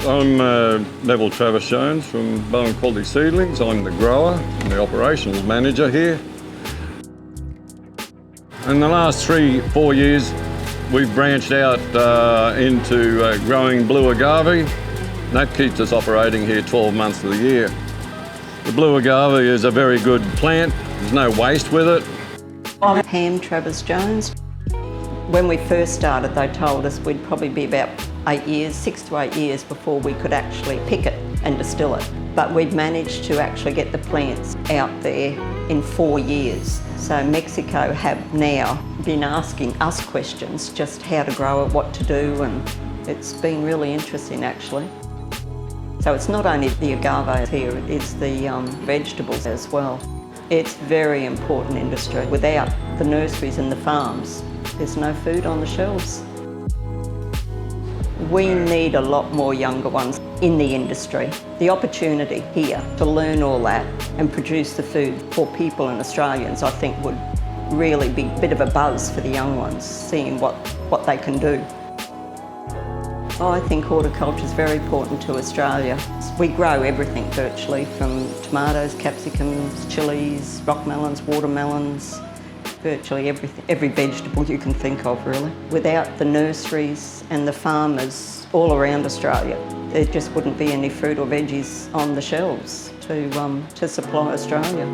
I'm Neville Travis Jones from Bowen Quality Seedlings. I'm the grower and the operations manager here. In the last 3-4 years, we've branched out into growing blue agave. That keeps us operating here 12 months of the year. The blue agave is a very good plant. There's no waste with it. I'm Pam Travis Jones. When we first started, they told us we'd probably be about 8 years, 6 to 8 years before we could actually pick it and distill it. But we've managed to actually get the plants out there in 4 years. So Mexico have now been asking us questions, just how to grow it, what to do, and it's been really interesting actually. So it's not only the agave here, it's the vegetables as well. It's a very important industry. Without the nurseries and the farms, there's no food on the shelves. We need a lot more younger ones in the industry. The opportunity here to learn all that and produce the food for people and Australians, I think would really be a bit of a buzz for the young ones, seeing what they can do. I think horticulture is very important to Australia. We grow everything virtually, from tomatoes, capsicums, chilies, rock melons, watermelons, virtually every vegetable you can think of really. Without the nurseries and the farmers all around Australia, there just wouldn't be any fruit or veggies on the shelves to supply Australia.